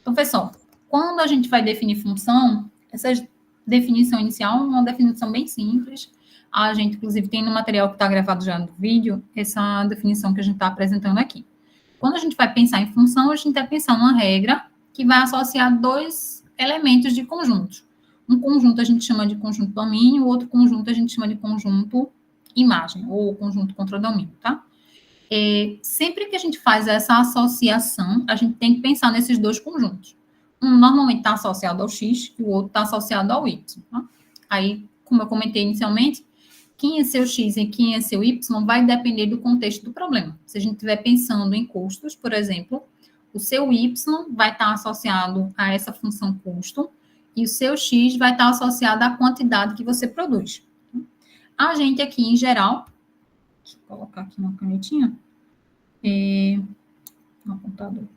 Então, pessoal, quando a gente vai definir função, essa definição inicial é uma definição bem simples. A gente, inclusive, tem no material que está gravado já no vídeo, essa definição que a gente está apresentando aqui. Quando a gente vai pensar em função, a gente está pensando numa regra que vai associar dois elementos de conjunto. Um conjunto a gente chama de conjunto domínio, o outro conjunto a gente chama de conjunto imagem, ou conjunto contradomínio, tá? Sempre que a gente faz essa associação, a gente tem que pensar nesses dois conjuntos. Um normalmente está associado ao X e o outro está associado ao Y. Tá? Aí, como eu comentei inicialmente, quem é seu X e quem é seu Y vai depender do contexto do problema. Se a gente estiver pensando em custos, por exemplo, o seu Y vai estar associado a essa função custo e o seu X vai estar associado à quantidade que você produz. A gente aqui, em geral, deixa eu colocar aqui uma canetinha, no computador.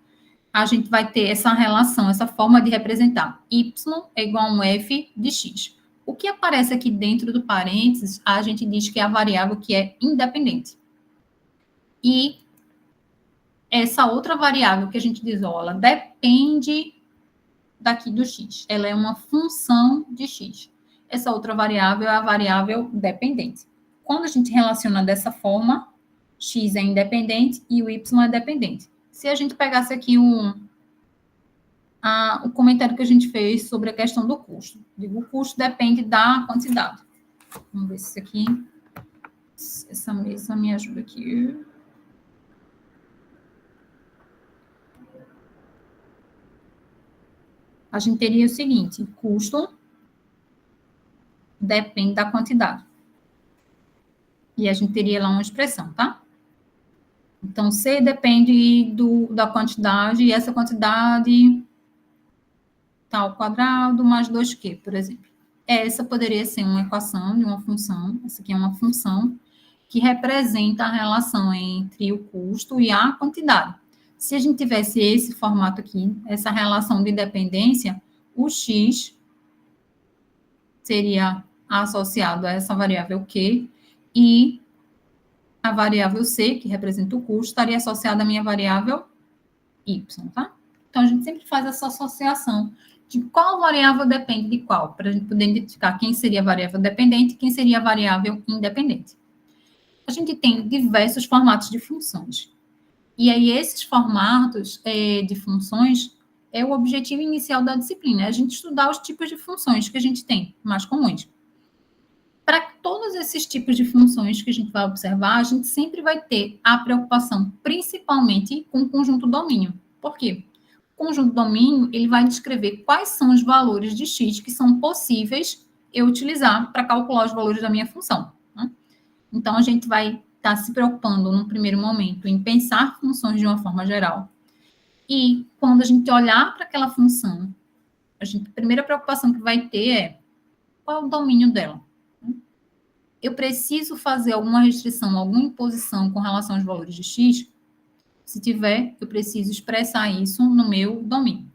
A gente vai ter essa relação, essa forma de representar. Y é igual a um F de X. O que aparece aqui dentro do parênteses, a gente diz que é a variável que é independente. E essa outra variável que a gente diz, ó, ela depende daqui do X. Ela é uma função de X. Essa outra variável é a variável dependente. Quando a gente relaciona dessa forma, X é independente e o Y é dependente. Se a gente pegasse aqui o comentário que a gente fez sobre a questão do custo. Digo, o custo depende da quantidade. Vamos ver se isso aqui, essa mesa me ajuda aqui. A gente teria o seguinte, custo depende da quantidade. E a gente teria lá uma expressão, tá? Então, C depende da quantidade, e essa quantidade tá ao quadrado mais 2Q, por exemplo. Essa poderia ser uma equação de uma função, essa aqui é uma função que representa a relação entre o custo e a quantidade. Se a gente tivesse esse formato aqui, essa relação de dependência, o X seria associado a essa variável Q e a variável C, que representa o custo, estaria associada à minha variável Y, tá? Então, a gente sempre faz essa associação de qual variável depende de qual, para a gente poder identificar quem seria a variável dependente e quem seria a variável independente. A gente tem diversos formatos de funções. E aí, esses formatos de funções é o objetivo inicial da disciplina, é a gente estudar os tipos de funções que a gente tem, mais comuns. Para todos esses tipos de funções que a gente vai observar, a gente sempre vai ter a preocupação, principalmente com o conjunto domínio. Por quê? O conjunto domínio, ele vai descrever quais são os valores de x que são possíveis eu utilizar para calcular os valores da minha função. Né? Então, a gente vai estar se preocupando, no primeiro momento, em pensar funções de uma forma geral. E, quando a gente olhar para aquela função, a primeira preocupação que vai ter é qual é o domínio dela. Eu preciso fazer alguma restrição, alguma imposição com relação aos valores de x? Se tiver, eu preciso expressar isso no meu domínio.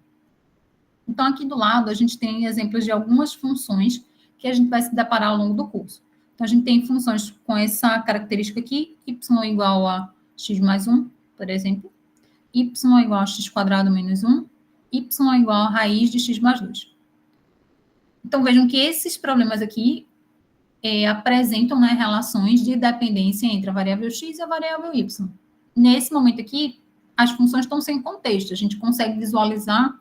Então, aqui do lado, a gente tem exemplos de algumas funções que a gente vai se deparar ao longo do curso. Então, a gente tem funções com essa característica aqui, y igual a x mais 1, por exemplo, y igual a x quadrado menos 1, y igual a raiz de x mais 2. Então, vejam que esses problemas aqui apresentam, né, relações de dependência entre a variável x e a variável y. Nesse momento aqui, as funções estão sem contexto, a gente consegue visualizar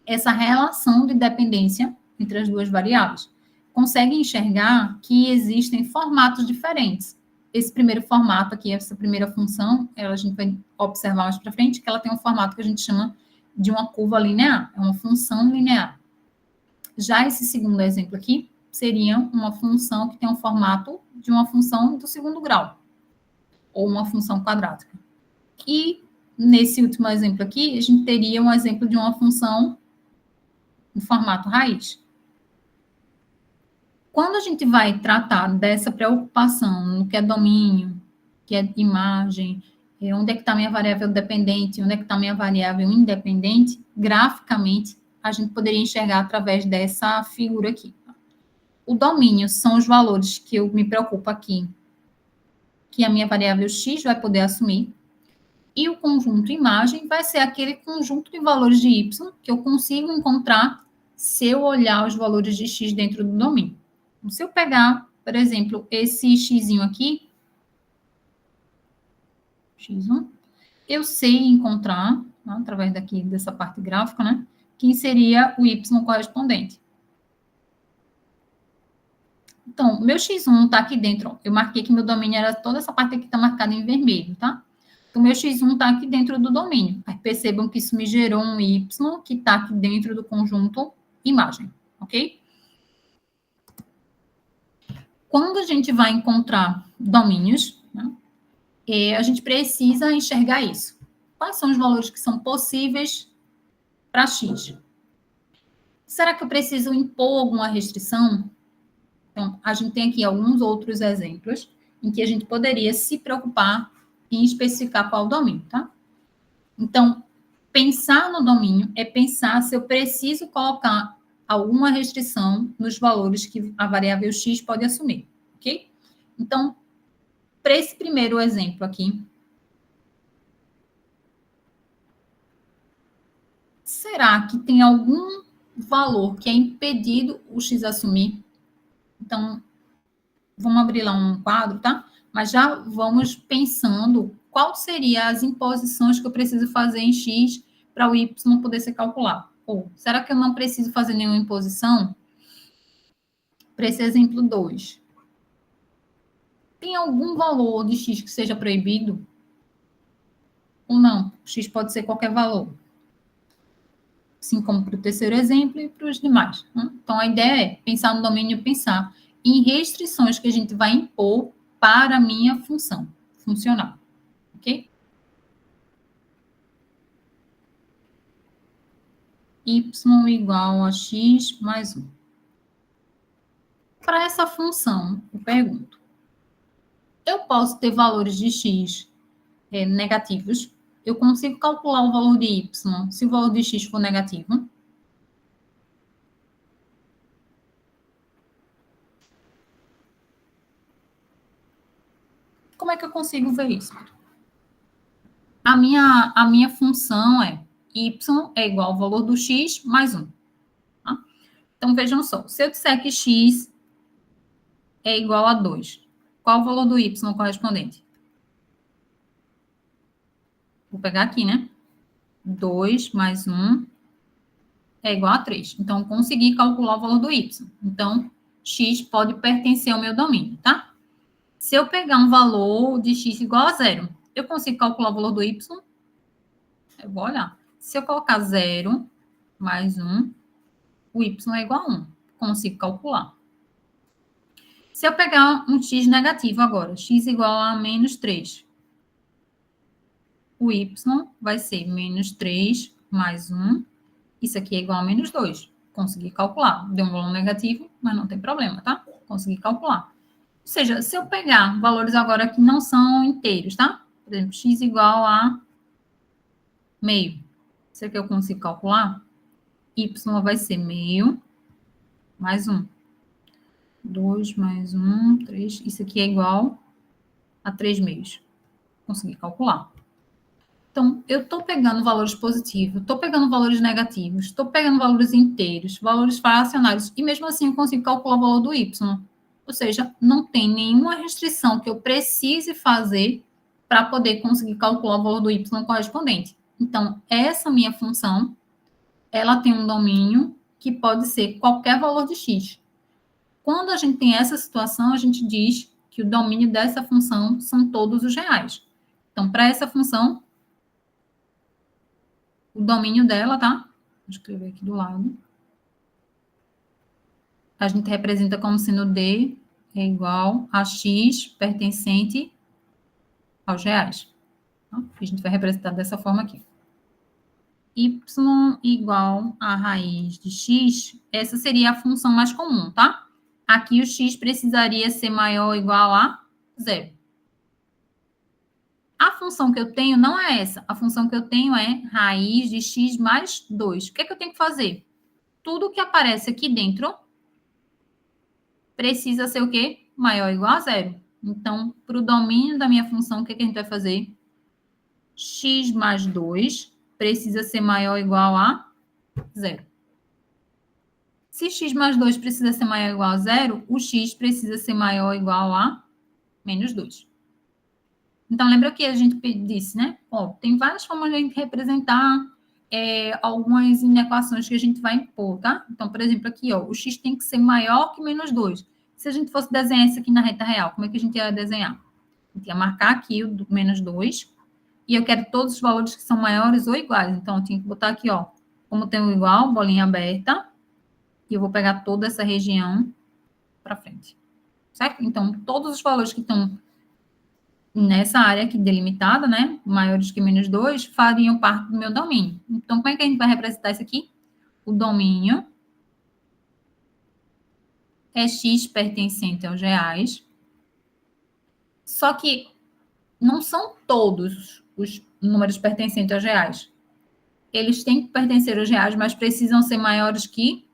essa relação de dependência entre as duas variáveis. Consegue enxergar que existem formatos diferentes. Esse primeiro formato aqui, essa primeira função, a gente vai observar mais para frente, que ela tem um formato que a gente chama de uma curva linear, é uma função linear. Já esse segundo exemplo aqui, seria uma função que tem um formato de uma função do segundo grau, ou uma função quadrática. E, nesse último exemplo aqui, a gente teria um exemplo de uma função no formato raiz. Quando a gente vai tratar dessa preocupação no que é domínio, que é imagem, onde é que está minha variável dependente, onde é que está minha variável independente, graficamente, a gente poderia enxergar através dessa figura aqui. O domínio são os valores que eu me preocupo aqui, que a minha variável x vai poder assumir. E o conjunto imagem vai ser aquele conjunto de valores de y que eu consigo encontrar se eu olhar os valores de x dentro do domínio. Então, se eu pegar, por exemplo, esse x aqui, x1, eu sei encontrar, através daqui dessa parte gráfica, né, quem seria o y correspondente. Então, meu x1 está aqui dentro. Eu marquei que meu domínio era toda essa parte aqui que está marcada em vermelho, tá? Então, meu x1 está aqui dentro do domínio. Aí, percebam que isso me gerou um y que está aqui dentro do conjunto imagem, ok? Quando a gente vai encontrar domínios, né, a gente precisa enxergar isso. Quais são os valores que são possíveis para x? Será que eu preciso impor alguma restrição? Então, a gente tem aqui alguns outros exemplos em que a gente poderia se preocupar em especificar qual o domínio, tá? Então, pensar no domínio é pensar se eu preciso colocar alguma restrição nos valores que a variável x pode assumir, ok? Então, para esse primeiro exemplo aqui, será que tem algum valor que é impedido o x assumir? Então, vamos abrir lá um quadro, tá? Mas já vamos pensando qual seriam as imposições que eu preciso fazer em x para o y poder ser calculado. Ou será que eu não preciso fazer nenhuma imposição? Para esse exemplo 2. Tem algum valor de x que seja proibido? Ou não? X pode ser qualquer valor. Assim como para o terceiro exemplo e para os demais. Né? Então, a ideia é pensar no domínio, pensar em restrições que a gente vai impor para a minha função funcional. Ok? Y igual a x mais 1. Para essa função, eu pergunto, eu posso ter valores de x negativos? Eu consigo calcular o valor de y se o valor de x for negativo? Como é que eu consigo ver isso? A minha função é y é igual ao valor do x mais 1. Tá? Então, vejam só. Se eu disser que x é igual a 2, qual o valor do y correspondente? Vou pegar aqui, né? 2 mais 1 é igual a 3. Então, consegui calcular o valor do y. Então, x pode pertencer ao meu domínio, tá? Se eu pegar um valor de x igual a 0, eu consigo calcular o valor do y? Eu vou olhar. Se eu colocar 0 mais 1, o y é igual a 1. Consigo calcular. Se eu pegar um x negativo agora, x igual a menos 3, o y vai ser menos 3 mais 1. Isso aqui é igual a menos 2. Consegui calcular. Deu um valor negativo, mas não tem problema, tá? Consegui calcular. Ou seja, se eu pegar valores agora que não são inteiros, tá? Por exemplo, x igual a meio. Isso aqui eu consigo calcular. Y vai ser meio mais 1. 2 mais 1, 3. Isso aqui é igual a 3 meios. Consegui calcular. Então, eu estou pegando valores positivos, estou pegando valores negativos, estou pegando valores inteiros, valores fracionários, e mesmo assim eu consigo calcular o valor do y. Ou seja, não tem nenhuma restrição que eu precise fazer para poder conseguir calcular o valor do y correspondente. Então, essa minha função, ela tem um domínio que pode ser qualquer valor de x. Quando a gente tem essa situação, a gente diz que o domínio dessa função são todos os reais. Então, para essa função, o domínio dela, tá? Vou escrever aqui do lado. A gente representa como sendo D é igual a x pertencente aos reais. Tá? A gente vai representar dessa forma aqui. Y igual a raiz de x, essa seria a função mais comum, tá? Aqui o x precisaria ser maior ou igual a 0. A função que eu tenho não é essa. A função que eu tenho é raiz de x mais 2. O que é que eu tenho que fazer? Tudo que aparece aqui dentro precisa ser o quê? Maior ou igual a 0. Então, para o domínio da minha função, o que é que a gente vai fazer? x mais 2 precisa ser maior ou igual a 0. Se x mais 2 precisa ser maior ou igual a 0, o x precisa ser maior ou igual a menos 2. Então, lembra que a gente disse, né? Ó, tem várias formas de a gente representar algumas inequações que a gente vai impor, tá? Então, por exemplo, aqui, ó, o x tem que ser maior que menos 2. Se a gente fosse desenhar isso aqui na reta real, como é que a gente ia desenhar? A gente ia marcar aqui o menos 2, e eu quero todos os valores que são maiores ou iguais. Então, eu tenho que botar aqui, ó, como tem o igual, bolinha aberta, e eu vou pegar toda essa região para frente, certo? Então, todos os valores que estão nessa área aqui delimitada, né, maiores que menos 2, fariam parte do meu domínio. Então, como é que a gente vai representar isso aqui? O domínio é x pertencente aos reais, só que não são todos os números pertencentes aos reais. Eles têm que pertencer aos reais, mas precisam ser maiores que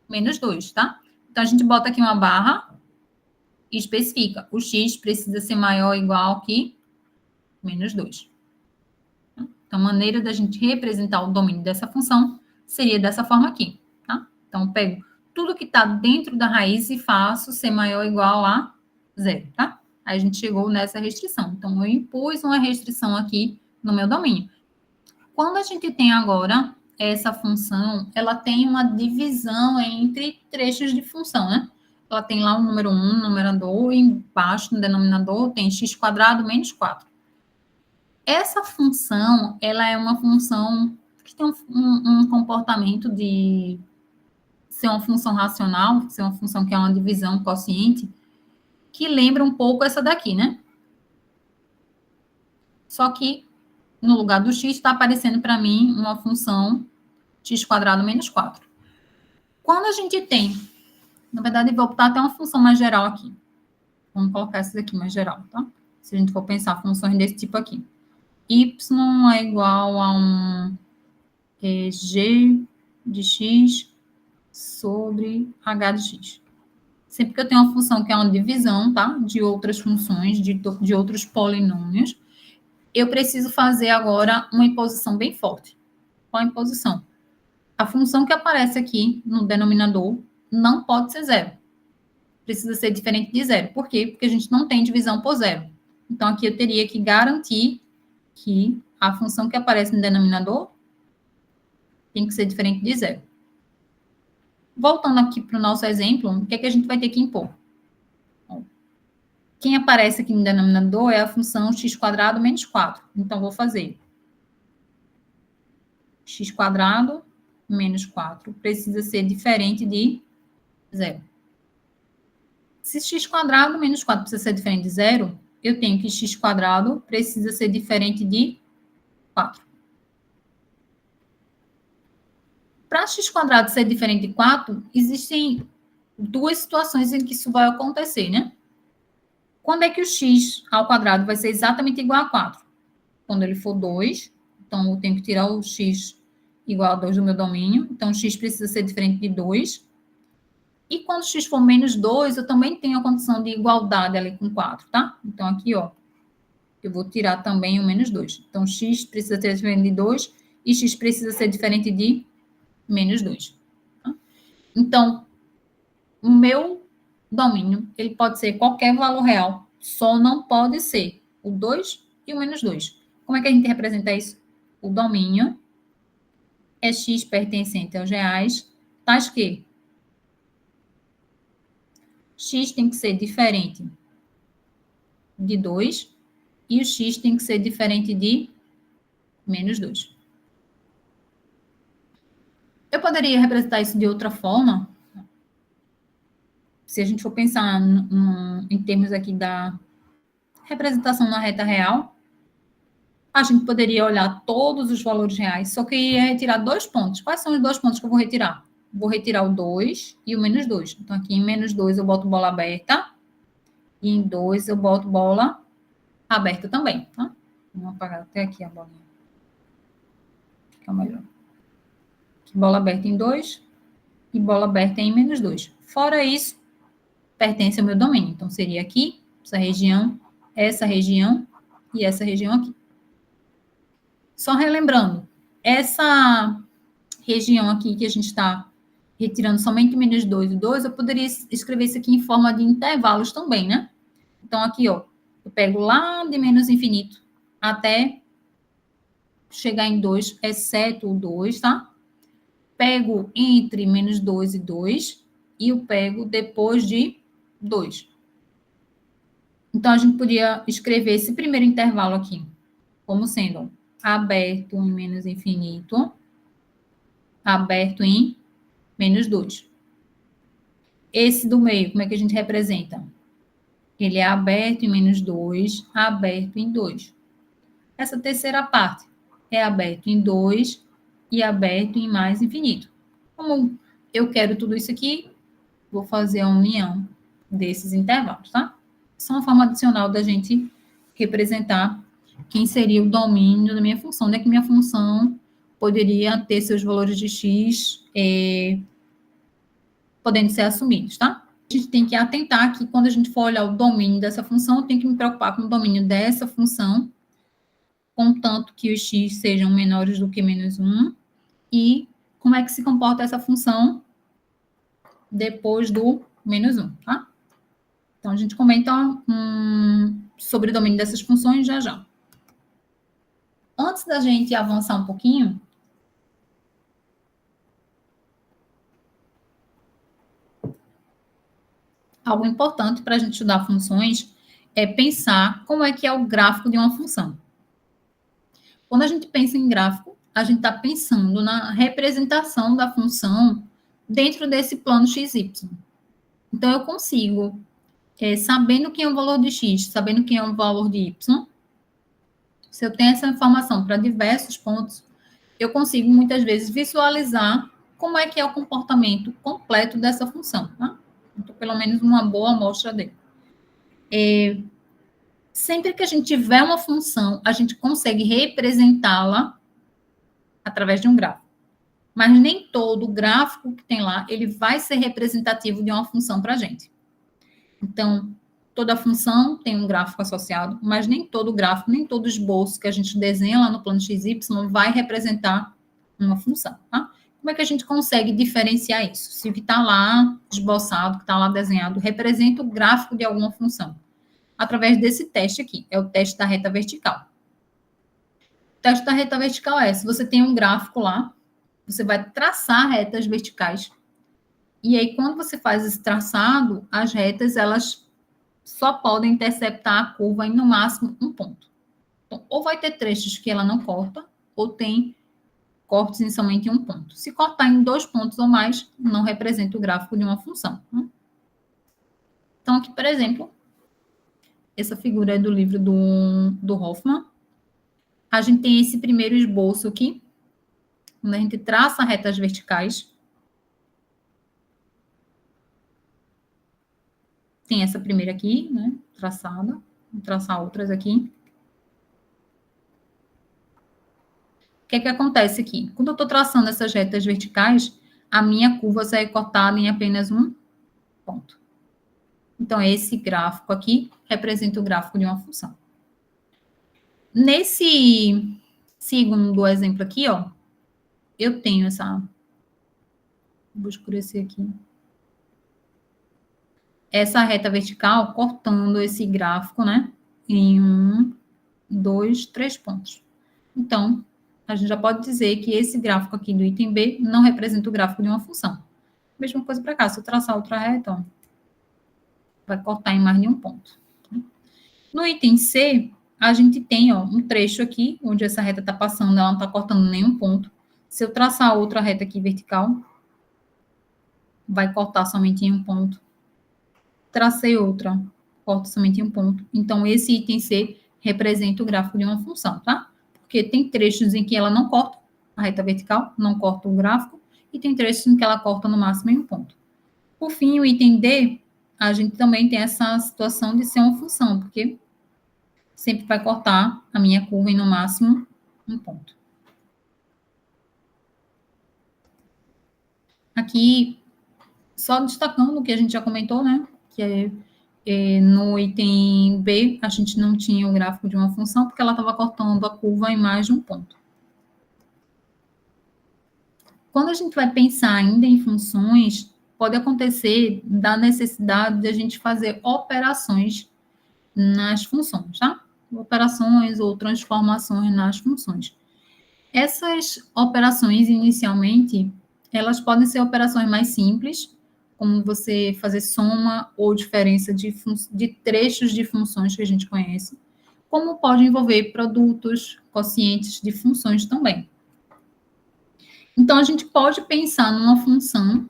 menos 2, tá? Então, a gente bota aqui uma barra e especifica. O x precisa ser maior ou igual que menos 2. Então, a maneira da gente representar o domínio dessa função seria dessa forma aqui, tá? Então, eu pego tudo que está dentro da raiz e faço ser maior ou igual a 0, tá? Aí a gente chegou nessa restrição. Então, eu impus uma restrição aqui no meu domínio. Quando a gente tem agora essa função, ela tem uma divisão entre trechos de função, né? Ela tem lá o número 1, numerador, e embaixo no denominador tem x² menos 4. Essa função, ela é uma função que tem um comportamento de ser uma função racional, ser uma função que é uma divisão quociente, que lembra um pouco essa daqui, né? Só que no lugar do x está aparecendo para mim uma função x² menos 4. Quando a gente tem, na verdade, vou botar até uma função mais geral aqui. Vamos colocar essa daqui mais geral, tá? Se a gente for pensar funções desse tipo aqui. Y é igual a um g de x sobre h de x. Sempre que eu tenho uma função que é uma divisão, tá? De outras funções, de outros polinômios, eu preciso fazer agora uma imposição bem forte. Qual a imposição? A função que aparece aqui no denominador não pode ser zero. Precisa ser diferente de zero. Por quê? Porque a gente não tem divisão por zero. Então, aqui eu teria que garantir que a função que aparece no denominador tem que ser diferente de zero. Voltando aqui para o nosso exemplo, o que é que a gente vai ter que impor? Bom, quem aparece aqui no denominador é a função x² menos 4. Então, vou fazer x² menos 4 precisa ser diferente de zero. Se x² menos 4 precisa ser diferente de zero, eu tenho que x² precisa ser diferente de 4. Para x² ser diferente de 4, existem duas situações em que isso vai acontecer, né? Quando é que o x² vai ser exatamente igual a 4? Quando ele for 2, então eu tenho que tirar o x igual a 2 do meu domínio, então x precisa ser diferente de 2. E quando x for menos 2, eu também tenho a condição de igualdade ali com 4, tá? Então, aqui, ó, eu vou tirar também o menos 2. Então, x precisa ser diferente de 2 e x precisa ser diferente de menos 2. Tá? Então, o meu domínio, ele pode ser qualquer valor real, só não pode ser o 2 e o menos 2. Como é que a gente representa isso? O domínio é x pertencente aos reais, tais que x tem que ser diferente de 2 e o x tem que ser diferente de menos 2. Eu poderia representar isso de outra forma. Se a gente for pensar em termos aqui da representação na reta real, a gente poderia olhar todos os valores reais, só que ia retirar 2 pontos. Quais são os 2 pontos que eu vou retirar? Vou retirar o 2 e o menos 2. Então, aqui em menos 2 eu boto bola aberta. E em 2 eu boto bola aberta também, tá? Vamos apagar até aqui a bolinha. Fica melhor. Aqui, bola aberta em 2 e bola aberta em menos 2. Fora isso, pertence ao meu domínio. Então, seria aqui, essa região e essa região aqui. Só relembrando, essa região aqui que a gente está retirando somente menos 2 e 2, eu poderia escrever isso aqui em forma de intervalos também, né? Então, aqui, ó, eu pego lá de menos infinito até chegar em 2, exceto o 2, tá? Pego entre menos 2 e 2 e eu pego depois de 2. Então, a gente podia escrever esse primeiro intervalo aqui como sendo aberto em menos infinito, aberto em menos 2. Esse do meio, como é que a gente representa? Ele é aberto em menos 2, aberto em 2. Essa terceira parte é aberto em 2 e aberto em mais infinito. Como eu quero tudo isso aqui, vou fazer a união desses intervalos, tá? Só uma forma adicional da gente representar quem seria o domínio da minha função, onde é que minha função poderia ter seus valores de x podendo ser assumidos, tá? A gente tem que atentar que quando a gente for olhar o domínio dessa função, eu tenho que me preocupar com o domínio dessa função, contanto que os x sejam menores do que menos 1, e como é que se comporta essa função depois do menos 1, tá? Então, a gente comenta sobre o domínio dessas funções já já. Antes da gente avançar um pouquinho, algo importante para a gente estudar funções é pensar como é que é o gráfico de uma função. Quando a gente pensa em gráfico, a gente está pensando na representação da função dentro desse plano XY. Então, eu consigo, sabendo quem é o valor de x, sabendo quem é o valor de y, se eu tenho essa informação para diversos pontos, eu consigo, muitas vezes, visualizar como é que é o comportamento completo dessa função, tá? Então, pelo menos uma boa amostra dele. Sempre que a gente tiver uma função, a gente consegue representá-la através de um gráfico. Mas nem todo gráfico que tem lá, ele vai ser representativo de uma função para a gente. Então, toda função tem um gráfico associado, mas nem todo gráfico, nem todo esboço que a gente desenha lá no plano XY vai representar uma função, tá? Como é que a gente consegue diferenciar isso? Se o que está lá esboçado, que está lá desenhado, representa o gráfico de alguma função? Através desse teste aqui, é o teste da reta vertical. O teste da reta vertical é, se você tem um gráfico lá, você vai traçar retas verticais, e aí quando você faz esse traçado, as retas, elas só podem interceptar a curva em no máximo um ponto. Então, ou vai ter trechos que ela não corta, ou tem cortes em somente um ponto. Se cortar em 2 pontos ou mais, não representa o gráfico de uma função. Então, aqui, por exemplo, essa figura é do livro do Hoffman. A gente tem esse primeiro esboço aqui, onde a gente traça retas verticais. Tem essa primeira aqui, né, traçada. Vou traçar outras aqui. O que é que acontece aqui? Quando eu estou traçando essas retas verticais, a minha curva sai cortada em apenas um ponto. Então, esse gráfico aqui representa o gráfico de uma função. Nesse segundo exemplo aqui, ó, eu tenho essa... Vou escurecer aqui. Essa reta vertical cortando esse gráfico, né, em 1, 2, 3 pontos. Então, a gente já pode dizer que esse gráfico aqui do item B não representa o gráfico de uma função. Mesma coisa para cá, se eu traçar outra reta, ó, vai cortar em mais de um ponto. No item C, a gente tem, ó, um trecho aqui, onde essa reta está passando, ela não está cortando nenhum ponto. Se eu traçar outra reta aqui vertical, vai cortar somente em um ponto. Tracei outra, corta somente em um ponto. Então, esse item C representa o gráfico de uma função, tá? Porque tem trechos em que ela não corta a reta vertical, não corta o gráfico, e tem trechos em que ela corta no máximo em um ponto. Por fim, o item D, a gente também tem essa situação de ser uma função, porque sempre vai cortar a minha curva em no máximo um ponto. Aqui, só destacando o que a gente já comentou, né? Que no item B, a gente não tinha o gráfico de uma função, porque ela estava cortando a curva em mais de um ponto. Quando a gente vai pensar ainda em funções, pode acontecer da necessidade de a gente fazer operações nas funções, tá? Operações ou transformações nas funções. Essas operações, inicialmente, elas podem ser operações mais simples, como você fazer soma ou diferença de trechos de funções que a gente conhece, como pode envolver produtos, quocientes de funções também. Então, a gente pode pensar numa função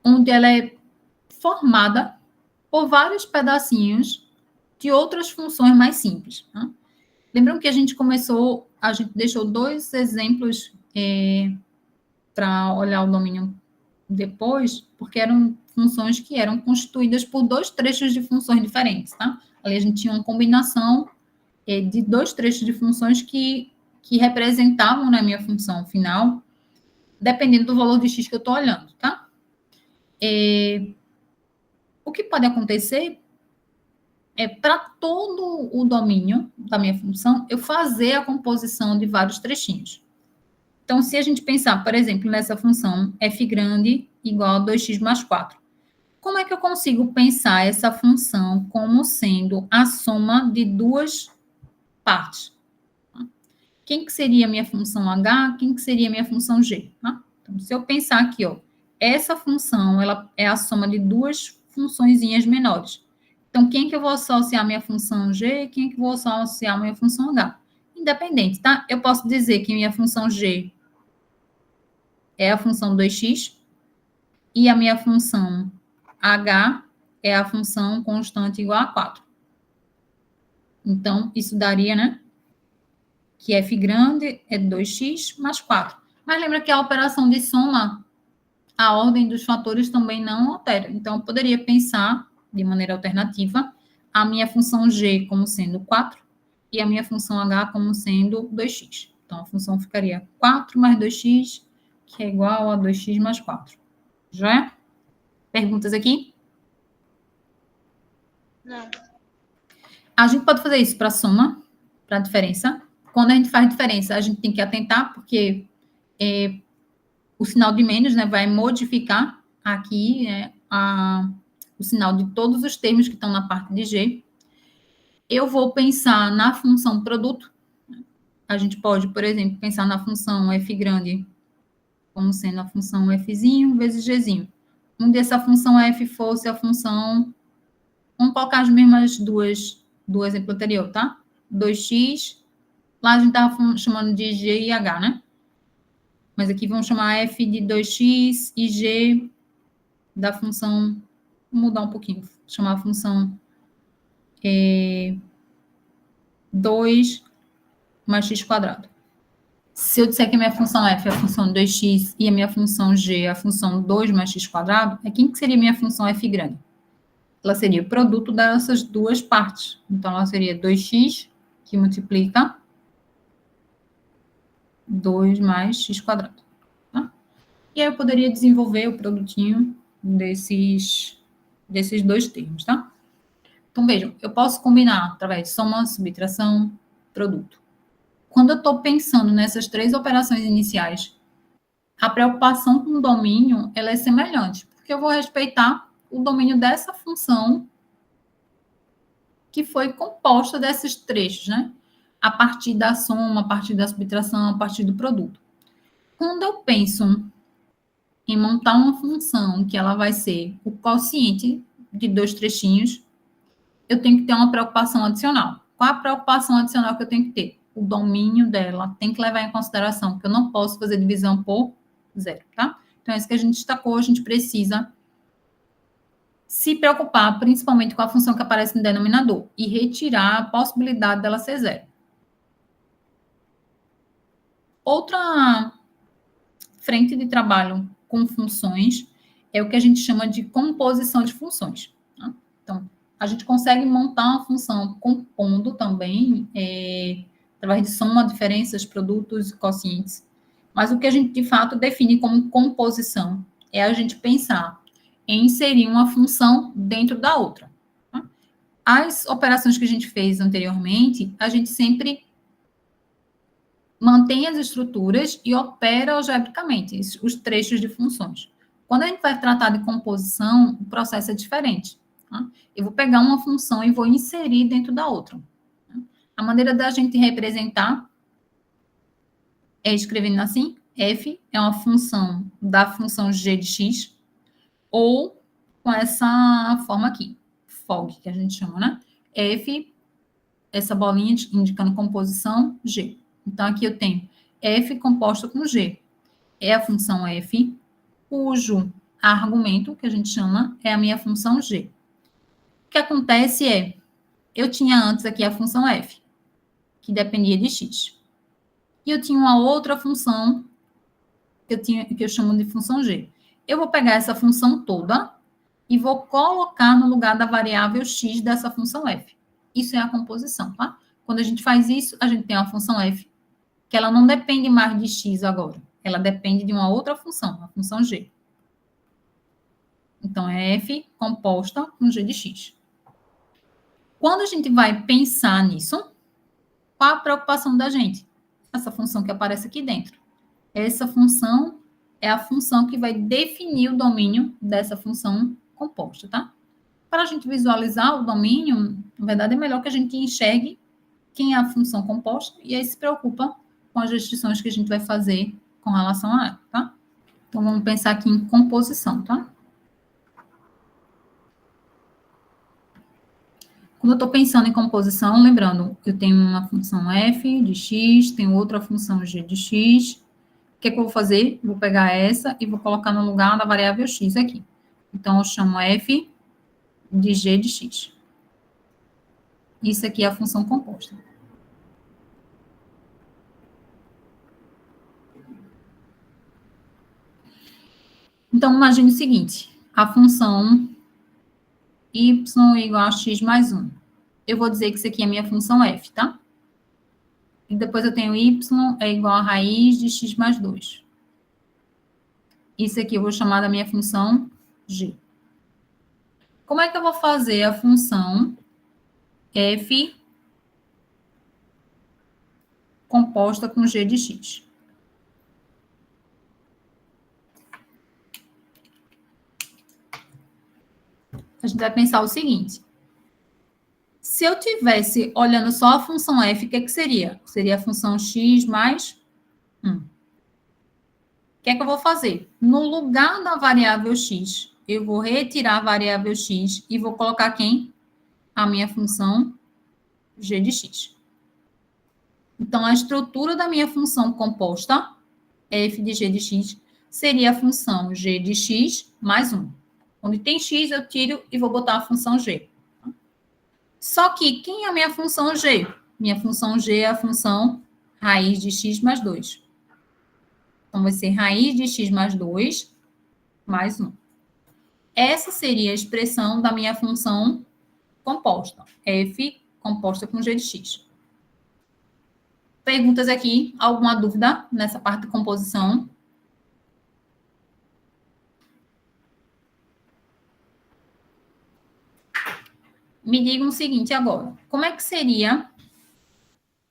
onde ela é formada por vários pedacinhos de outras funções mais simples. Tá? Lembram que a gente deixou dois exemplos para olhar o domínio depois, porque eram funções que eram constituídas por dois trechos de funções diferentes, tá? Ali a gente tinha uma combinação de dois trechos de funções que representavam na minha função final, dependendo do valor de x que eu estou olhando, tá? O que pode acontecer é, para todo o domínio da minha função, eu fazer a composição de vários trechinhos. Então, se a gente pensar, por exemplo, nessa função f grande igual a 2x mais 4, como é que eu consigo pensar essa função como sendo a soma de duas partes? Quem que seria a minha função h, quem que seria a minha função g? Tá? Então, se eu pensar aqui, ó, essa função ela é a soma de duas funçõezinhas menores. Então, quem que eu vou associar a minha função g, quem que eu vou associar a minha função h? Independente, tá? Eu posso dizer que minha função g é a função 2x e a minha função h é a função constante igual a 4. Então, isso daria, né? Que f grande é 2x mais 4. Mas lembra que a operação de soma, a ordem dos fatores também não altera. Então, eu poderia pensar, de maneira alternativa, a minha função g como sendo 4 e a minha função h como sendo 2x. Então, a função ficaria 4 mais 2x, que é igual a 2x mais 4. Já é? Perguntas aqui? Não. A gente pode fazer isso para soma, para diferença. Quando a gente faz diferença, a gente tem que atentar, porque o sinal de menos, né, vai modificar aqui o sinal de todos os termos que estão na parte de G. Eu vou pensar na função produto. A gente pode, por exemplo, pensar na função f grande como sendo a função fzinho vezes gzinho. Onde essa função f fosse a função... Vamos colocar as mesmas duas do exemplo anterior, tá? 2x, lá a gente estava chamando de g e h, né? Mas aqui vamos chamar f de 2x e g da função... Vou mudar um pouquinho, chamar a função 2 mais x quadrado. Se eu disser que a minha função f é a função 2x e a minha função g é a função 2 mais x quadrado, quem que seria a minha função f grande? Ela seria o produto dessas duas partes. Então, ela seria 2x, que multiplica 2 mais x quadrado. Tá? E aí eu poderia desenvolver o produtinho desses dois termos, tá? Então, vejam, eu posso combinar através de soma, subtração, produto. Quando eu estou pensando nessas três operações iniciais, a preocupação com o domínio, ela é semelhante, porque eu vou respeitar o domínio dessa função que foi composta desses trechos, né? A partir da soma, a partir da subtração, a partir do produto. Quando eu penso em montar uma função que ela vai ser o quociente de dois trechinhos, eu tenho que ter uma preocupação adicional. Qual a preocupação adicional que eu tenho que ter? O domínio dela tem que levar em consideração que eu não posso fazer divisão por zero, tá? Então, é isso que a gente destacou, a gente precisa se preocupar principalmente com a função que aparece no denominador e retirar a possibilidade dela ser zero. Outra frente de trabalho com funções é o que a gente chama de composição de funções. Tá? Então, a gente consegue montar uma função compondo também, através de soma, diferenças, produtos e quocientes. Mas o que a gente, de fato, define como composição é a gente pensar em inserir uma função dentro da outra. Tá? As operações que a gente fez anteriormente, a gente sempre mantém as estruturas e opera algebricamente os trechos de funções. Quando a gente vai tratar de composição, o processo é diferente. Tá? Eu vou pegar uma função e vou inserir dentro da outra. Tá? A maneira da gente representar é escrevendo assim: f é uma função da função g de x, ou com essa forma aqui, fog, que a gente chama, né? F, essa bolinha indicando composição, g. Então, aqui eu tenho f composto com g. É a função f, cujo argumento, que a gente chama, é a minha função g. O que acontece é, eu tinha antes aqui a função f, que dependia de x. E eu tinha uma outra função, que eu chamo de função g. Eu vou pegar essa função toda e vou colocar no lugar da variável x dessa função f. Isso é a composição, tá? Quando a gente faz isso, a gente tem uma função f, que ela não depende mais de x agora. Ela depende de uma outra função, a função g. Então, é f composta com g de x. Quando a gente vai pensar nisso, qual a preocupação da gente? Essa função que aparece aqui dentro. Essa função é a função que vai definir o domínio dessa função composta, tá? Para a gente visualizar o domínio, na verdade, é melhor que a gente enxergue quem é a função composta e aí se preocupa com as restrições que a gente vai fazer com relação a ela, tá? Então, vamos pensar aqui em composição, tá? Quando eu estou pensando em composição, lembrando, eu tenho uma função f de x, tenho outra função g de x. O que é que eu vou fazer? Vou pegar essa e vou colocar no lugar da variável x aqui. Então, eu chamo f de g de x. Isso aqui é a função composta. Então, imagine o seguinte, a função y igual a x mais 1. Eu vou dizer que isso aqui é a minha função f, tá? E depois eu tenho y é igual a raiz de x mais 2. Isso aqui eu vou chamar da minha função g. Como é que eu vou fazer a função f composta com g de x? A gente vai pensar o seguinte. Se eu tivesse olhando só a função f, o que seria? Seria a função x mais 1. O que é que eu vou fazer? No lugar da variável x, eu vou retirar a variável x e vou colocar quem? A minha função g de x. Então, a estrutura da minha função composta, f de g de x, seria a função g de x mais 1. Onde tem x, eu tiro e vou botar a função g. Só que, quem é a minha função g? Minha função g é a função raiz de x mais 2. Então, vai ser raiz de x mais 2 mais 1. Essa seria a expressão da minha função composta. F composta com g de x. Perguntas aqui? Alguma dúvida nessa parte de composição? Me digam o seguinte agora. Como é que seria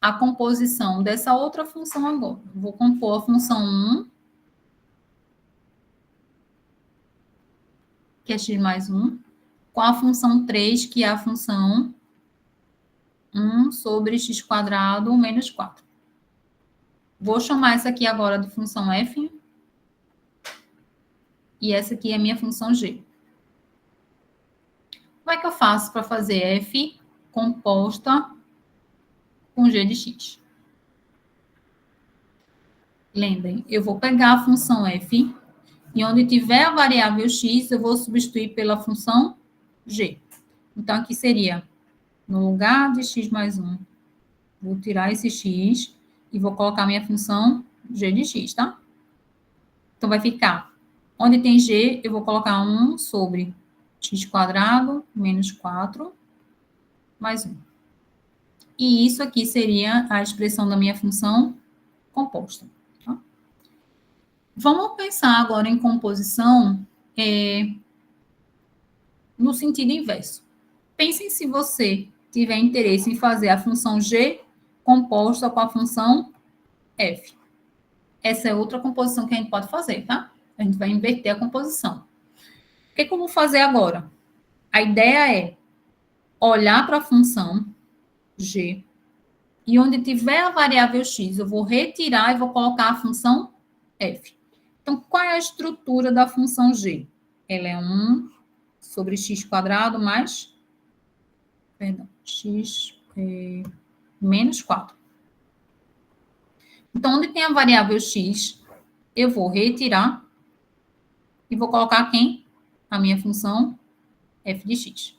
a composição dessa outra função agora? Vou compor a função 1, que é x mais 1, com a função 3, que é a função 1 sobre x quadrado menos 4. Vou chamar essa aqui agora de função f. E essa aqui é a minha função g. Como é que eu faço para fazer f composta com g de x? Lembrem, eu vou pegar a função f e onde tiver a variável x, eu vou substituir pela função g. Então, aqui seria, no lugar de x mais 1, vou tirar esse x e vou colocar minha função g de x, tá? Então, vai ficar, onde tem g, eu vou colocar 1 sobre x quadrado menos 4 mais 1. E isso aqui seria a expressão da minha função composta. Tá? Vamos pensar agora em composição no sentido inverso. Pensem se você tiver interesse em fazer a função g composta com a função F. Essa é outra composição que a gente pode fazer, tá? A gente vai inverter a composição. O que eu vou fazer agora? A ideia é olhar para a função g, e onde tiver a variável x, eu vou retirar e vou colocar a função f. Então, qual é a estrutura da função g? Ela é 1 sobre x quadrado mais, x menos 4. Então, onde tem a variável x, eu vou retirar e vou colocar quem? A minha função f de x.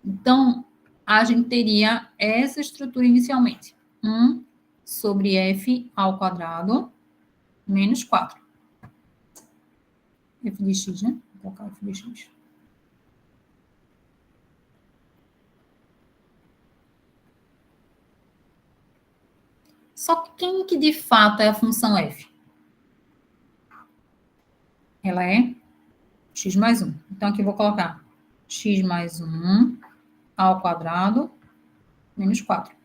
Então, a gente teria essa estrutura inicialmente. 1 sobre f ao quadrado menos 4. F de x, né? Vou colocar f de x. Só que quem que de fato é a função f? Ela é x mais 1. Então, aqui eu vou colocar x mais 1 ao quadrado menos 4.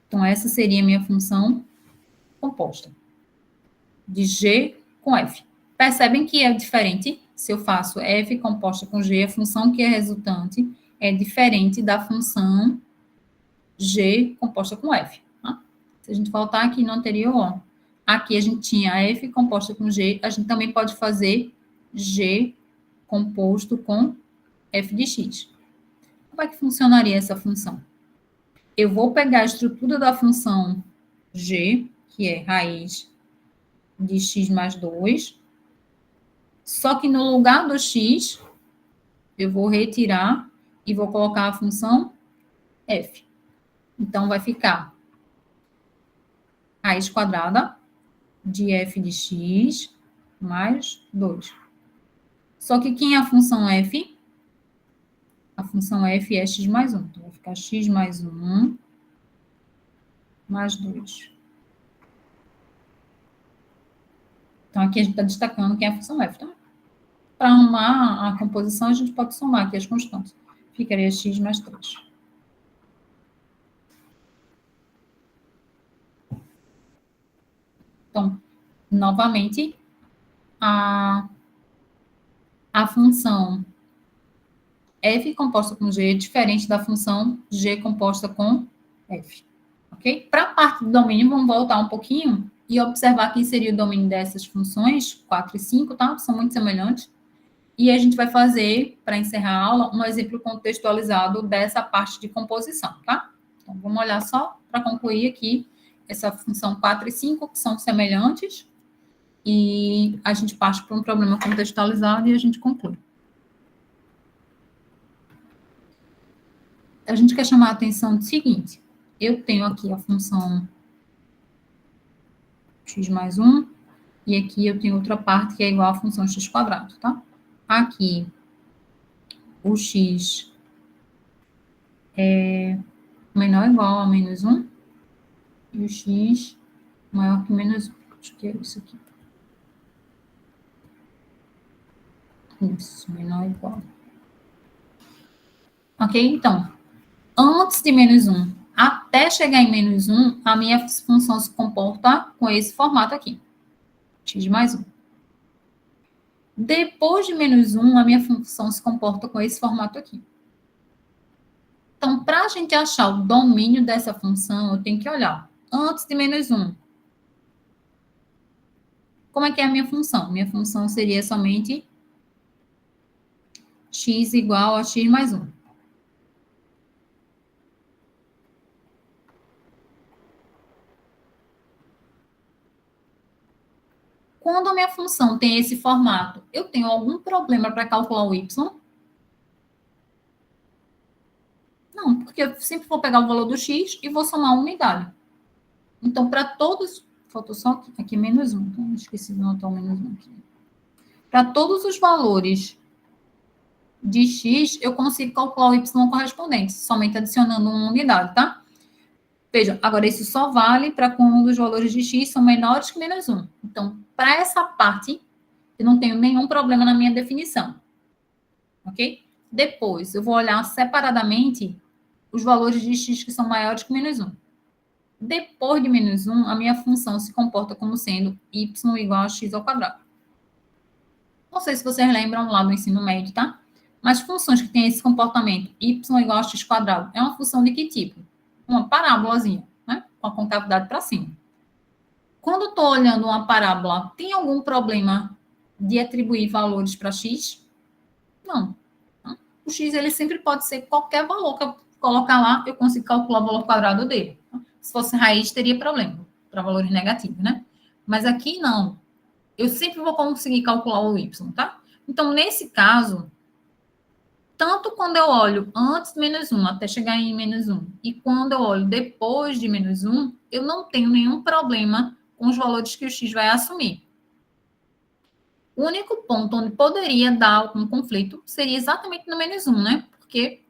Então, essa seria a minha função composta de g com f. Percebem que é diferente? Se eu faço f composta com g, a função que é resultante é diferente da função g composta com f. Tá? Se a gente voltar aqui no anterior, ó, aqui a gente tinha f composta com g, a gente também pode fazer g composto com f de x. Como é que funcionaria essa função? Eu vou pegar a estrutura da função g, que é raiz de x mais 2, só que no lugar do x, eu vou retirar e vou colocar a função f. Então, vai ficar raiz quadrada de f de x mais 2. Só que quem é a função f? A função f é x mais 1. Então, vai ficar x mais 1 mais 2. Então, aqui a gente está destacando quem é a função f, tá? Para arrumar a composição, a gente pode somar aqui as constantes. Ficaria x mais 3. Então, novamente, a função f composta com g é diferente da função g composta com f. Ok? Para a parte do domínio, vamos voltar um pouquinho e observar quem seria o domínio dessas funções, 4 e 5, tá? São muito semelhantes. E a gente vai fazer, para encerrar a aula, um exemplo contextualizado dessa parte de composição, tá? Então, vamos olhar só para concluir aqui essa função 4 e 5, que são semelhantes, e a gente parte para um problema contextualizado e a gente conclui. A gente quer chamar a atenção do seguinte: eu tenho aqui a função x mais 1, e aqui eu tenho outra parte que é igual à função x quadrado, tá? Aqui, o x é menor ou igual a menos 1, e o x maior que menos 1. Acho que é isso aqui. Isso, menor ou igual. Ok? Então, antes de menos 1 até chegar em menos 1, a minha função se comporta com esse formato aqui. X mais 1. Depois de menos 1, a minha função se comporta com esse formato aqui. Então, para a gente achar o domínio dessa função, eu tenho que olhar antes de menos 1. Como é que é a minha função? Minha função seria somente x igual a x mais 1. Quando a minha função tem esse formato, eu tenho algum problema para calcular o y? Não, porque eu sempre vou pegar o valor do x e vou somar uma unidade. Então, para todos... Faltou só aqui menos 1. Então, esqueci de anotar o menos 1 aqui. Para todos os valores de x, eu consigo calcular o y correspondente, somente adicionando uma unidade, tá? Veja, agora isso só vale para quando os valores de x são menores que menos 1. Então, para essa parte, eu não tenho nenhum problema na minha definição. Ok? Depois, eu vou olhar separadamente os valores de x que são maiores que menos 1. Depois de menos 1, a minha função se comporta como sendo y igual a x ao quadrado. Não sei se vocês lembram lá do ensino médio, tá? Mas funções que têm esse comportamento y igual a x quadrado é uma função de que tipo? Uma parábolazinha, né? Com a concavidade para cima. Quando estou olhando uma parábola, tem algum problema de atribuir valores para x? Não. O x ele sempre pode ser qualquer valor que eu colocar lá, eu consigo calcular o valor quadrado dele. Se fosse raiz, teria problema para valores negativos, né? Mas aqui não. Eu sempre vou conseguir calcular o y, tá? Então, nesse caso, tanto quando eu olho antes de menos 1 até chegar em menos 1 e quando eu olho depois de menos 1, eu não tenho nenhum problema com os valores que o x vai assumir. O único ponto onde poderia dar algum conflito seria exatamente no menos 1, né? Porque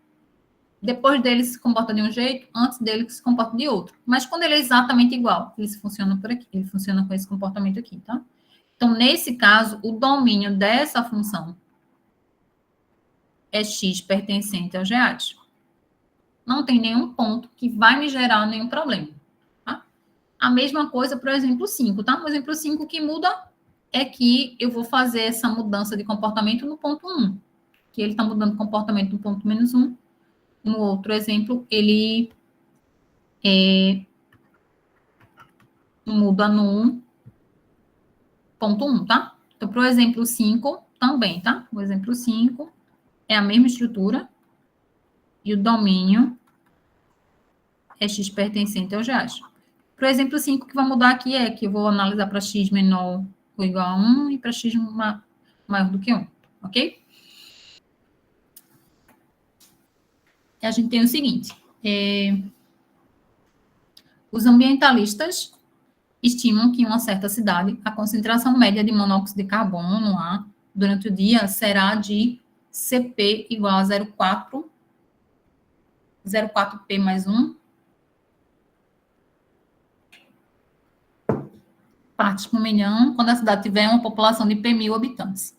depois dele se comporta de um jeito, antes dele se comporta de outro. Mas quando ele é exatamente igual, ele funciona por aqui, ele funciona com esse comportamento aqui, tá? Então, nesse caso, o domínio dessa função é x pertencente aos reais. Não tem nenhum ponto que vai me gerar nenhum problema, tá? A mesma coisa para o exemplo 5, tá? O exemplo 5 que muda é que eu vou fazer essa mudança de comportamento no ponto 1, que ele está mudando o comportamento no ponto menos 1. No outro exemplo, ele muda no ponto 1, tá? Então, para o exemplo 5, também, tá? O exemplo 5 é a mesma estrutura e o domínio é x pertencente aos reais. Para o exemplo 5, o que vai mudar aqui é que eu vou analisar para x menor ou igual a 1 e para x maior do que 1, ok? E a gente tem o seguinte, os ambientalistas estimam que em uma certa cidade, a concentração média de monóxido de carbono no ar durante o dia será de Cp igual a 0,4P mais 1 partes por milhão, quando a cidade tiver uma população de P 1.000 habitantes.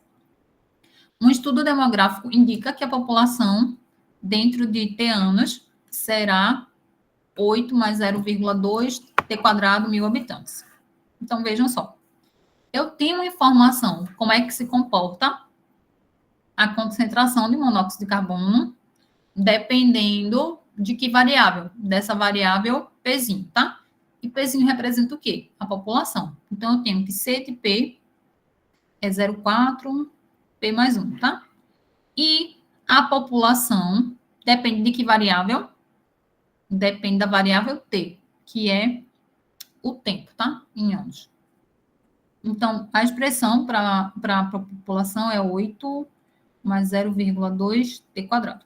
Um estudo demográfico indica que a população, dentro de T anos, será 8 mais 0,2 T quadrado 1.000 habitantes. Então, vejam só. Eu tenho informação como é que se comporta a concentração de monóxido de carbono, dependendo de que variável? Dessa variável Pzinho, tá? E Pzinho representa o quê? A população. Então, eu tenho que C de P é 0,4 P mais 1, tá? E a população depende de que variável? Depende da variável T, que é o tempo, tá? Em anos. Então, a expressão para a população é 8 mais 0,2 T quadrado.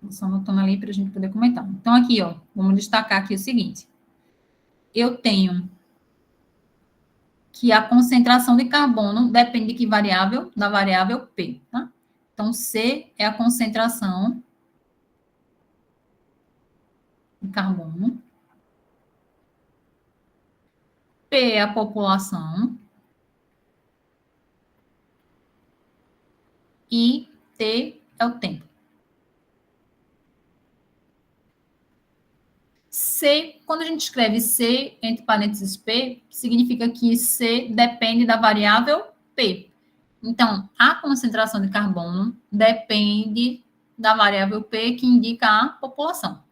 Só anotando ali para a gente poder comentar. Então, aqui, ó, vamos destacar aqui o seguinte. Eu tenho que a concentração de carbono depende de que variável? Da variável P, tá? Então, C é a concentração de carbono. P é a população. E T é o tempo. C, quando a gente escreve C entre parênteses P, significa que C depende da variável P. Então, a concentração de carbono depende da variável P, que indica a população.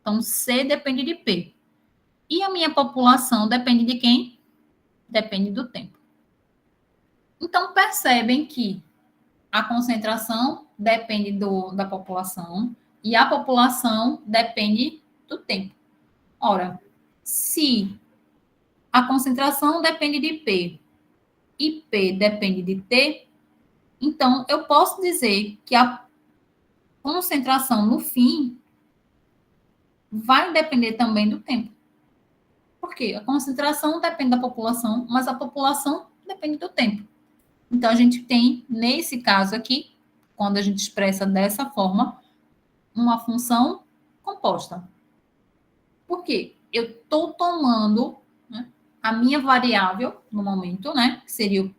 Então, C depende de P. E a minha população depende de quem? Depende do tempo. Então, percebem que a concentração depende da população e a população depende do tempo. Ora, se a concentração depende de P e P depende de T, então eu posso dizer que a concentração no fim vai depender também do tempo. Por quê? A concentração depende da população, mas a população depende do tempo. Então, a gente tem, nesse caso aqui, quando a gente expressa dessa forma, uma função composta. Por quê? Eu estou tomando, né, a minha variável, no momento, né, que seria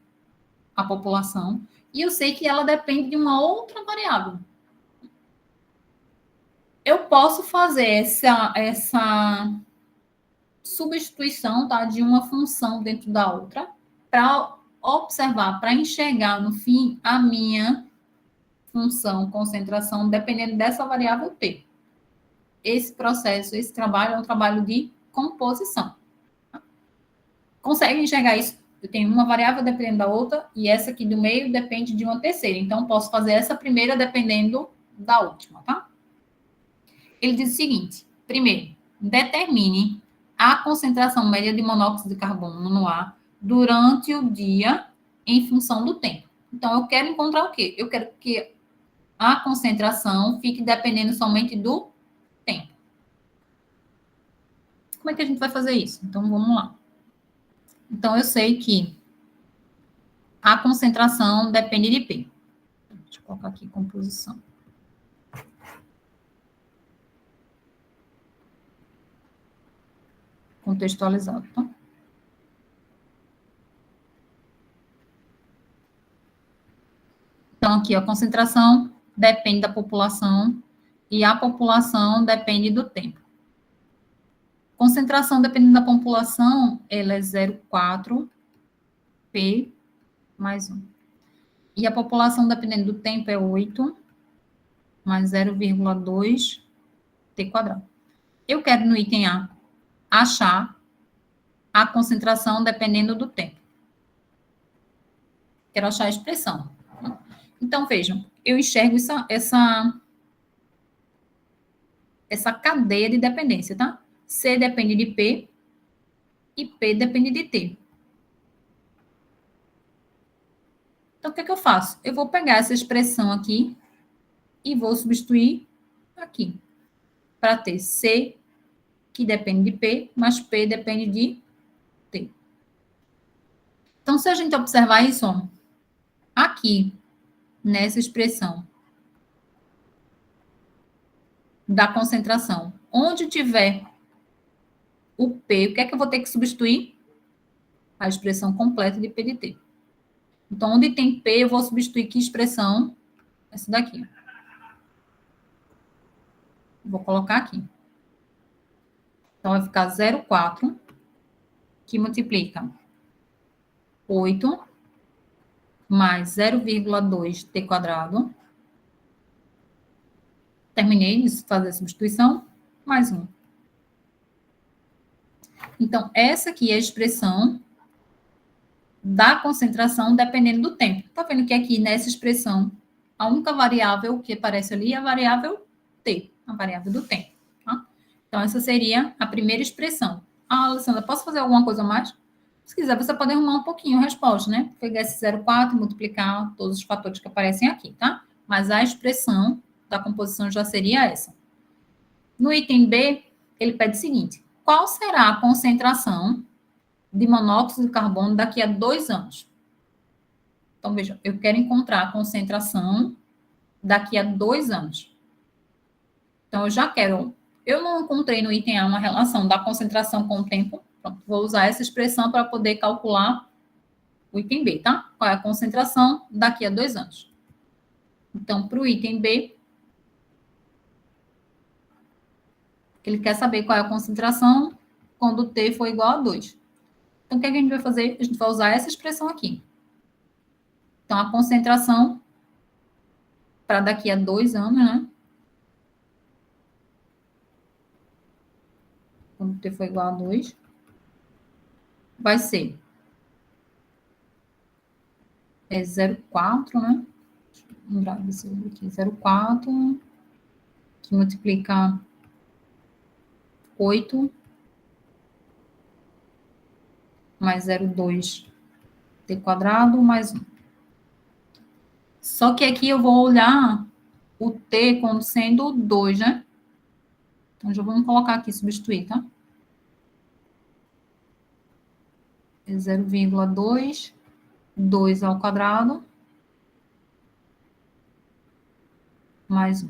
a população, e eu sei que ela depende de uma outra variável. eu posso fazer essa substituição, tá, de uma função dentro da outra para observar, para enxergar no fim a minha função, concentração, dependendo dessa variável T. Esse processo, esse trabalho é um trabalho de composição. Consegue enxergar isso? Eu tenho uma variável dependendo da outra e essa aqui do meio depende de uma terceira. Então, posso fazer essa primeira dependendo da última, tá? Ele diz o seguinte: primeiro, determine a concentração média de monóxido de carbono no ar durante o dia em função do tempo. Então, eu quero encontrar o quê? Eu quero que a concentração fique dependendo somente do tempo. Como é que a gente vai fazer isso? Então, vamos lá. Então, eu sei que a concentração depende de P. Deixa eu colocar aqui composição. Contextualizado, tá? Então, aqui, a concentração depende da população e a população depende do tempo. Concentração dependendo da população, ela é 0,4 P mais 1. E a população dependendo do tempo é 8 mais 0,2 T quadrado. Eu quero no item A achar a concentração dependendo do tempo. Quero achar a expressão. Então, vejam, eu enxergo essa cadeia de dependência, tá? C depende de P e P depende de T. Então, o que é que eu faço? Eu vou pegar essa expressão aqui e vou substituir aqui, para ter C, que depende de P, mas P depende de T. Então, se a gente observar isso, ó, aqui, nessa expressão da concentração, onde tiver o P, o que é que eu vou ter que substituir? A expressão completa de P de T. Então, onde tem P, eu vou substituir que expressão? Essa daqui. Vou colocar aqui. Então, vai ficar 0,4, que multiplica 8 mais 0,2 T quadrado. Terminei de fazer a substituição, mais 1. Então, essa aqui é a expressão da concentração dependendo do tempo. Tá vendo que aqui nessa expressão, a única variável que aparece ali é a variável T, a variável do tempo. Tá? Então, essa seria a primeira expressão. Ah, Alessandra, posso fazer alguma coisa a mais? Se quiser, você pode arrumar um pouquinho a resposta, né? Pegar esse 0,4 e multiplicar todos os fatores que aparecem aqui, tá? Mas a expressão da composição já seria essa. No item B, ele pede o seguinte: qual será a concentração de monóxido de carbono daqui a 2 anos? Então, veja, eu quero encontrar a concentração daqui a 2 anos. Então, eu já quero... Eu não encontrei no item A uma relação da concentração com o tempo. Pronto, vou usar essa expressão para poder calcular o item B, tá? Qual é a concentração daqui a 2 anos. Então, para o item B, ele quer saber qual é a concentração quando T for igual a 2. Então, o que a gente vai fazer? A gente vai usar essa expressão aqui. Então, a concentração para daqui a 2 anos, né? Quando T for igual a 2, vai ser 0,4, né? Deixa eu lembrar desse aqui. 0,4, que multiplica 8, mais 0,2 T quadrado, mais 1. Só que aqui eu vou olhar o T como sendo 2, né? Então, já vamos colocar aqui, substituir, tá? É 0,2, 2 ao quadrado, mais 1.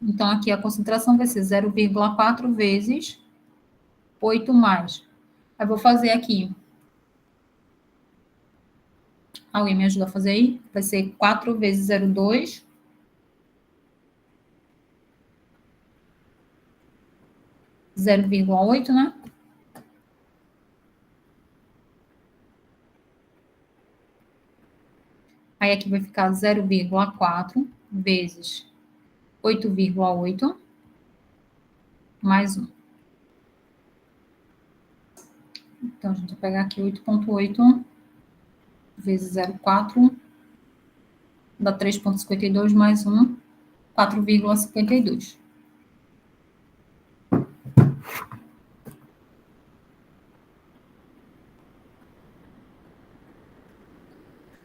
Então, aqui a concentração vai ser 0,4 vezes 8 mais. Eu vou fazer aqui. Alguém me ajuda a fazer aí? Vai ser 4 vezes 0,2 0,8, né? Aí aqui vai ficar 0,4 vezes 8,8 mais 1. Então, a gente vai pegar aqui 8,8 vezes 0,4 dá 3,52 mais 1, 4,52.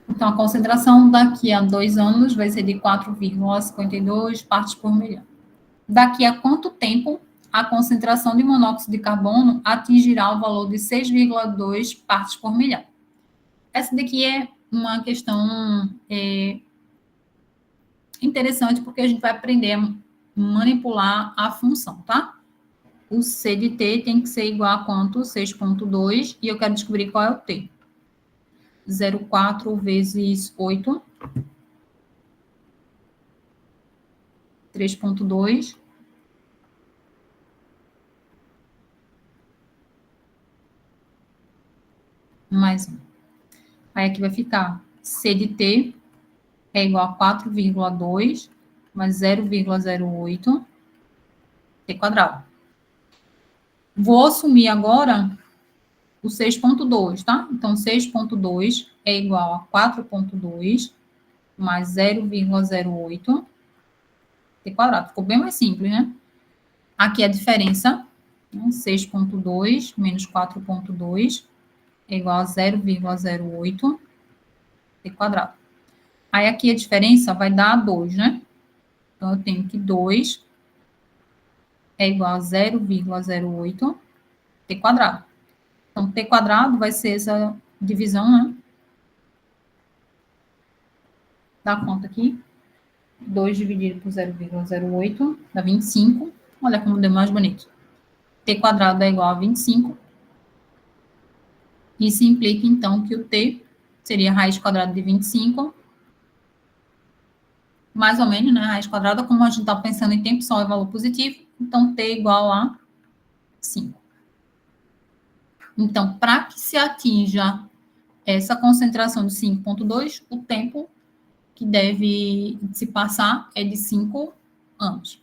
Então, a concentração daqui a 2 anos vai ser de 4,52 partes por milhão. Daqui a quanto tempo a concentração de monóxido de carbono atingirá o valor de 6,2 partes por milhão? Essa daqui é uma questão interessante, porque a gente vai aprender a manipular a função, tá? O C de T tem que ser igual a quanto? 6,2, e eu quero descobrir qual é o T. 0,4 vezes 8, 3,2, mais 1. Aí aqui vai ficar C de T é igual a 4,2 mais 0,08 T quadrado. Vou assumir agora o 6,2, tá? Então, 6,2 é igual a 4,2 mais 0,08 T quadrado. Ficou bem mais simples, né? Aqui a diferença, né? 6,2 menos 4,2 é igual a 0,08 T quadrado. Aí aqui a diferença vai dar 2, né? Então, eu tenho que 2 é igual a 0,08 T quadrado. Então, T quadrado vai ser essa divisão, né? Dá conta aqui. 2 dividido por 0,08 dá 25. Olha como deu mais bonito. T quadrado é igual a 25. Isso implica, então, que o T seria a raiz quadrada de 25. Mais ou menos, né? A raiz quadrada, como a gente está pensando em tempo só, é valor positivo. Então, T igual a 5. Então, para que se atinja essa concentração de 5,2, o tempo que deve se passar é de 5 anos.